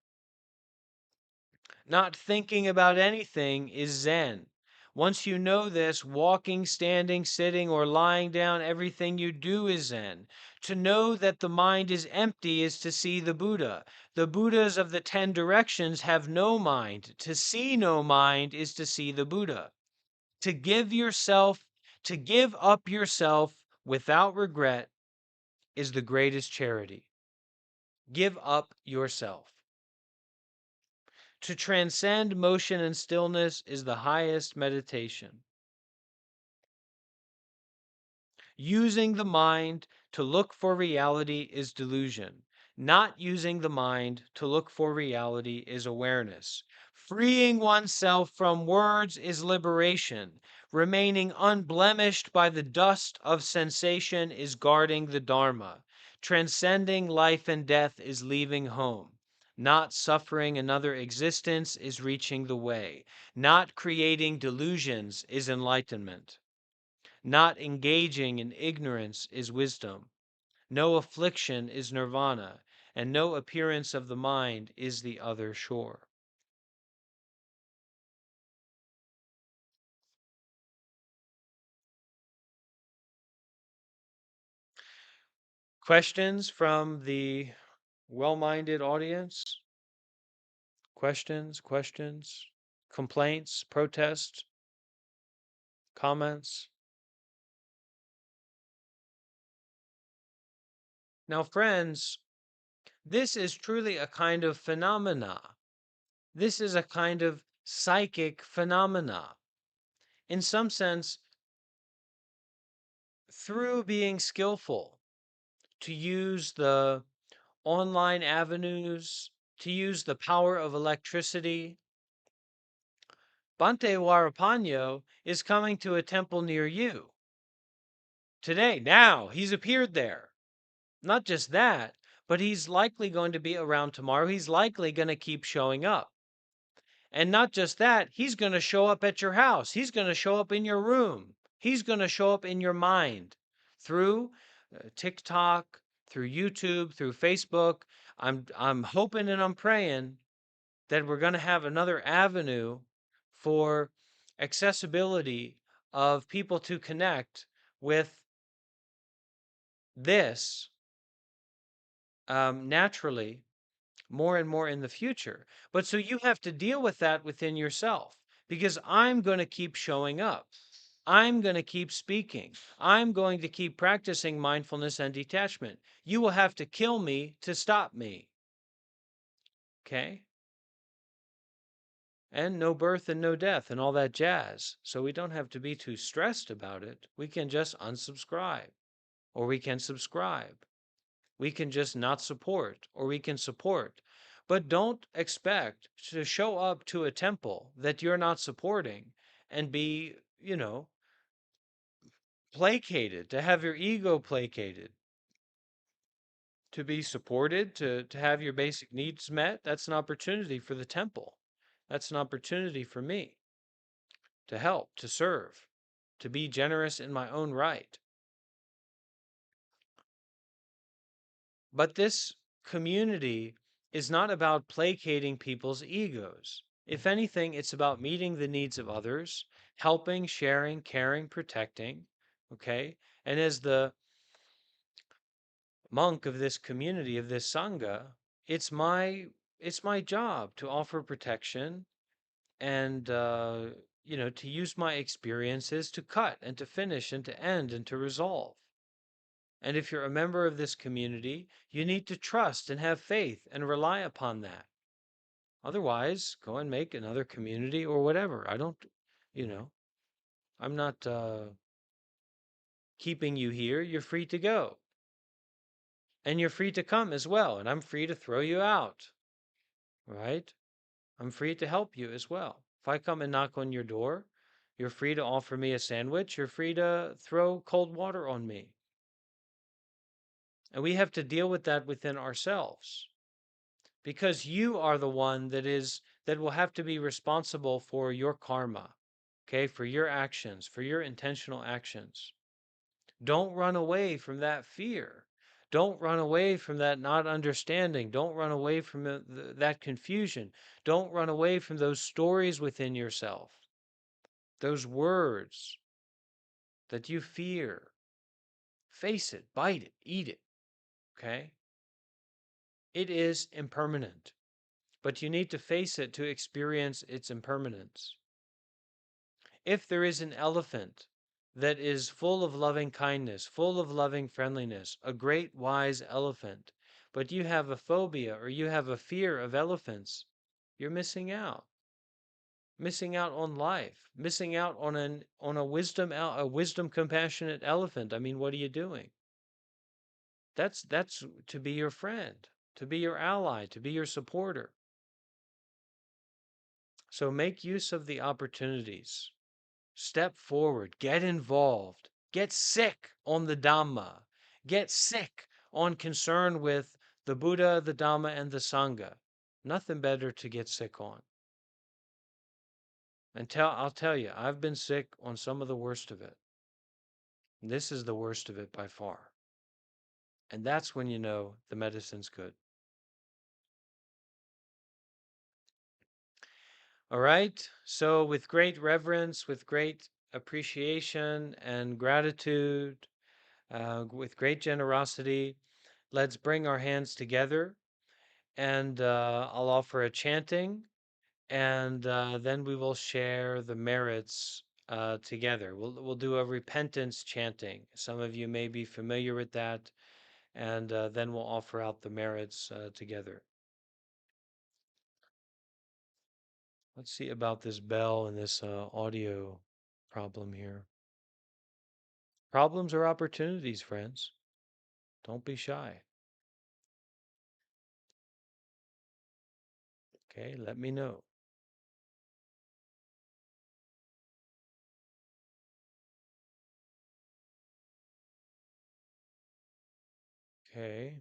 Not thinking about anything is Zen. Once you know this, walking, standing, sitting, or lying down, everything you do is Zen. To know that the mind is empty is to see the Buddha. The Buddhas of the 10 directions have no mind. To see no mind is to see the Buddha. To give yourself, to give up yourself without regret is the greatest charity. Give up yourself. To transcend motion and stillness is the highest meditation. Using the mind to look for reality is delusion. Not using the mind to look for reality is awareness. Freeing oneself from words is liberation. Remaining unblemished by the dust of sensation is guarding the Dharma. Transcending life and death is leaving home. Not suffering another existence is reaching the way. Not creating delusions is enlightenment. Not engaging in ignorance is wisdom. No affliction is nirvana, and no appearance of the mind is the other shore. Questions from the well minded audience? Questions, complaints, protests, comments? Now, friends, this is truly a kind of phenomena. This is a kind of psychic phenomena. In some sense, through being skillful to use the online avenues, to use the power of electricity, Bante Warapano is coming to a temple near you today. Now, he's appeared there. Not just that, but he's likely going to be around tomorrow. He's likely going to keep showing up. And not just that, he's going to show up at your house. He's going to show up in your room. He's going to show up in your mind through TikTok, through YouTube, through Facebook. I'm hoping and I'm praying that we're going to have another avenue for accessibility of people to connect with this naturally more and more in the future. But so you have to deal with that within yourself because I'm going to keep showing up. I'm going to keep speaking. I'm going to keep practicing mindfulness and detachment. You will have to kill me to stop me. Okay? And no birth and no death and all that jazz. So we don't have to be too stressed about it. We can just unsubscribe or we can subscribe. We can just not support or we can support. But don't expect to show up to a temple that you're not supporting and be, placated, to have your ego placated, to be supported, to have your basic needs met. That's an opportunity for the temple. That's an opportunity for me to help, to serve, to be generous in my own right. But this community is not about placating people's egos. If anything, it's about meeting the needs of others, helping, sharing, caring, protecting. Okay? And as the monk of this community, of this sangha, it's my it's my job to offer protection and to use my experiences to cut and to finish and to end and to resolve. And if you're a member of this community, you need to trust and have faith and rely upon that. Otherwise, go and make another community or whatever. I don't, you know, I'm not keeping you here. You're free to go. And you're free to come as well. And I'm free to throw you out, right? I'm free to help you as well. If I come and knock on your door, you're free to offer me a sandwich. You're free to throw cold water on me. And we have to deal with that within ourselves, because you are the one that will have to be responsible for your karma, okay, for your actions, for your intentional actions. Don't run away from that fear. Don't run away from that not understanding. Don't run away from that confusion. Don't run away from those stories within yourself, those words that you fear. Face it, bite it, eat it, okay? It is impermanent, but you need to face it to experience its impermanence. If there is an elephant that is full of loving kindness, full of loving friendliness, a great wise elephant, but you have a phobia or you have a fear of elephants, you're missing out. Missing out on life, missing out on a wisdom compassionate elephant. I mean, what are you doing? That's to be your friend, to be your ally, to be your supporter. So make use of the opportunities. Step forward, get involved, get sick on the Dhamma, get sick on concern with the Buddha, the Dhamma, and the Sangha. Nothing better to get sick on. I'll tell you, I've been sick on some of the worst of it. This is the worst of it by far. And that's when you know the medicine's good. All right. So, with great reverence, with great appreciation and gratitude, with great generosity, let's bring our hands together, and I'll offer a chanting, and then we will share the merits together. We'll do a repentance chanting. Some of you may be familiar with that, and then we'll offer out the merits together. Let's see about this bell and this audio problem here. Problems are opportunities, friends. Don't be shy. Okay, let me know. Okay.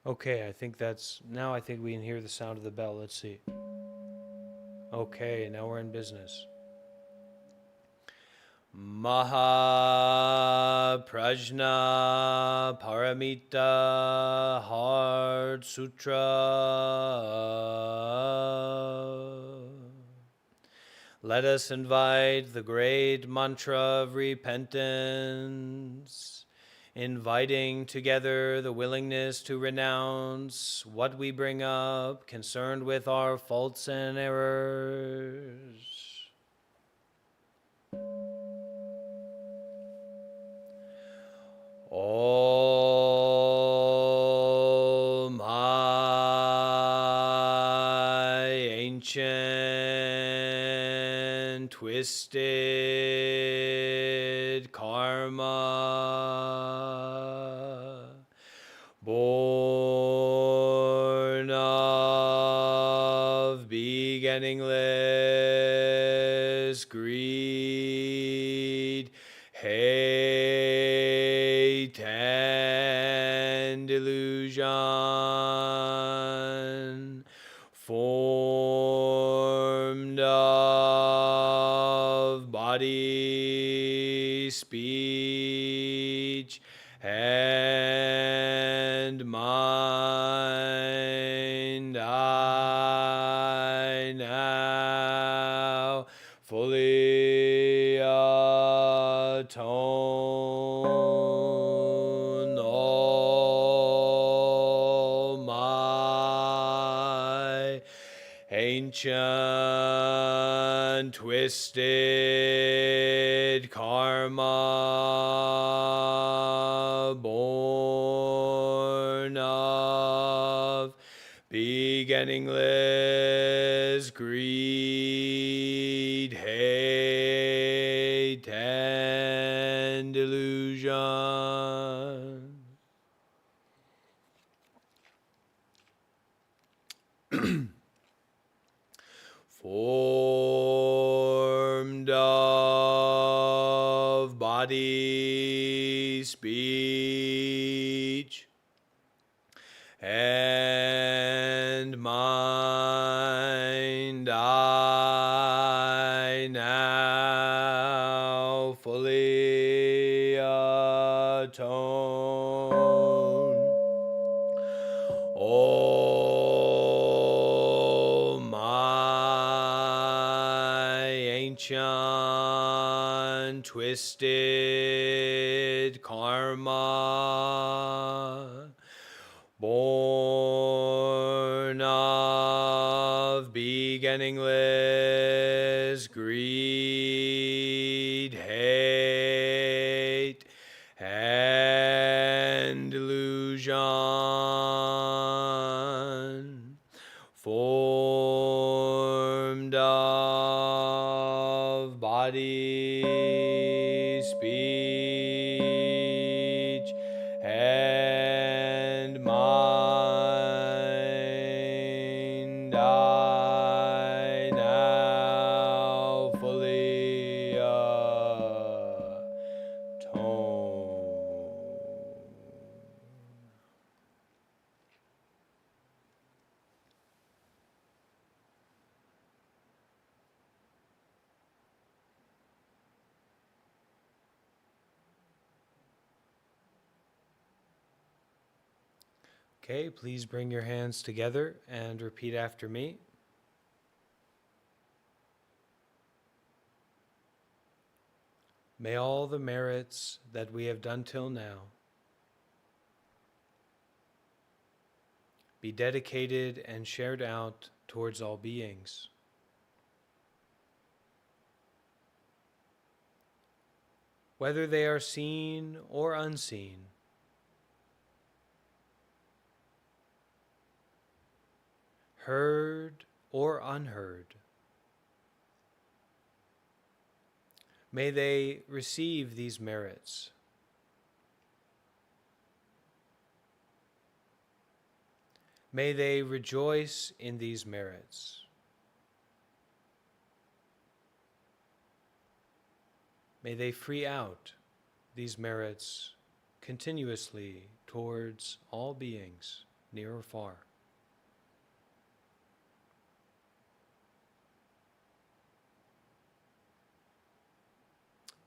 Okay, I think we can hear the sound of the bell. Let's see. Okay, now we're in business. Maha Prajna Paramita Heart Sutra. Let us invite the great mantra of repentance inviting together the willingness to renounce what we bring up, concerned with our faults and errors. All my ancient twisted karma, born of beginningless greed, hate, and delusion, formed of body, speech, and mind, I now fully atone. All my ancient twisted karma, born of beginningless greed, hate, and delusion, formed of body, speech, and mind, I now fully atone. All my ancient twisted karma, born of beginningless greed, hate, and delusion, formed of body, speech, and mind, I now fully atone. Okay, please bring your hands together and repeat after me. May all the merits that we have done till now be dedicated and shared out towards all beings. Whether they are seen or unseen, heard or unheard, may they receive these merits. May they rejoice in these merits. May they free out these merits continuously towards all beings, near or far.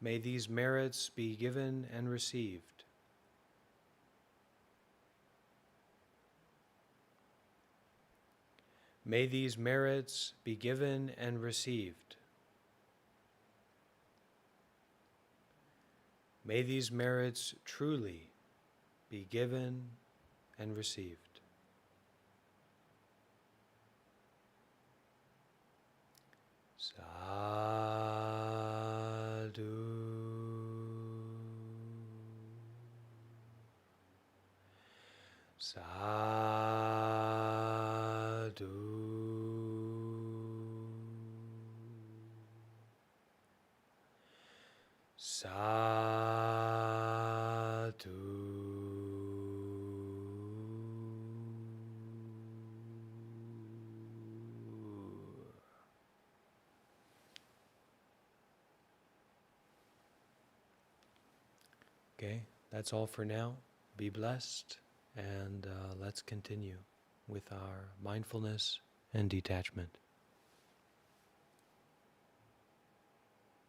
May these merits be given and received. May these merits be given and received. May these merits truly be given and received. Sadhu. Sadhu. Sadhu. Okay, that's all for now. Be blessed, and let's continue with our mindfulness and detachment.